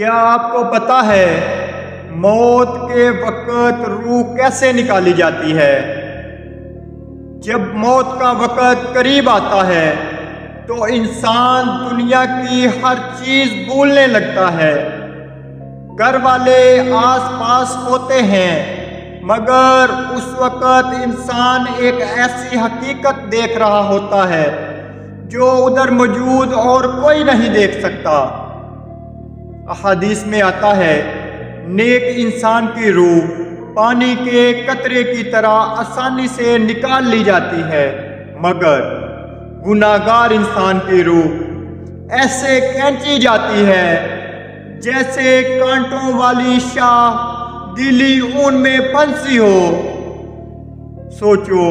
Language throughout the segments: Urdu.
کیا آپ کو پتا ہے موت کے وقت روح کیسے نکالی جاتی ہے؟ جب موت کا وقت قریب آتا ہے تو انسان دنیا کی ہر چیز بھولنے لگتا ہے۔ گھر والے آس پاس ہوتے ہیں، مگر اس وقت انسان ایک ایسی حقیقت دیکھ رہا ہوتا ہے جو ادھر موجود اور کوئی نہیں دیکھ سکتا۔ احادیث میں آتا ہے، نیک انسان کی روح پانی کے قطرے کی طرح آسانی سے نکال لی جاتی ہے، مگر گناہگار انسان کی روح ایسے کھینچی جاتی ہے جیسے کانٹوں والی شاہ گیلی اون میں پھنسی ہو۔ سوچو،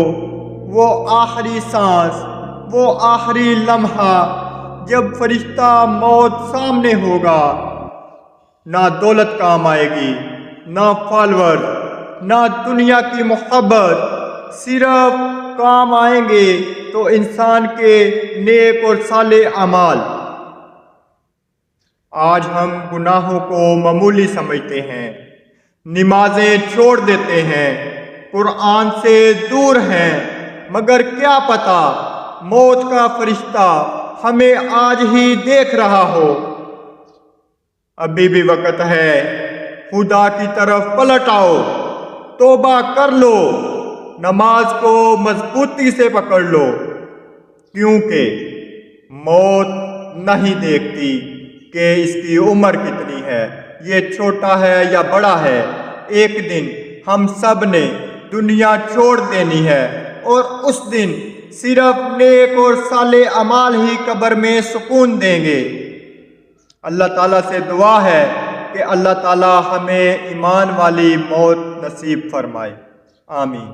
وہ آخری سانس، وہ آخری لمحہ جب فرشتہ موت سامنے ہوگا، نہ دولت کام آئے گی، نہ فالور، نہ دنیا کی محبت، صرف کام آئیں گے تو انسان کے نیک اور صالح اعمال۔ آج ہم گناہوں کو معمولی سمجھتے ہیں، نمازیں چھوڑ دیتے ہیں، قرآن سے دور ہیں، مگر کیا پتا موت کا فرشتہ ہمیں آج ہی دیکھ رہا ہو۔ ابھی بھی وقت ہے، خدا کی طرف پلٹ آؤ، توبہ کر لو، نماز کو مضبوطی سے پکڑ لو، کیونکہ موت نہیں دیکھتی کہ اس کی عمر کتنی ہے، یہ چھوٹا ہے یا بڑا ہے۔ ایک دن ہم سب نے دنیا چھوڑ دینی ہے، اور اس دن صرف نیک اور صالح اعمال ہی قبر میں سکون دیں گے۔ اللہ تعالیٰ سے دعا ہے کہ اللہ تعالیٰ ہمیں ایمان والی موت نصیب فرمائے۔ آمین۔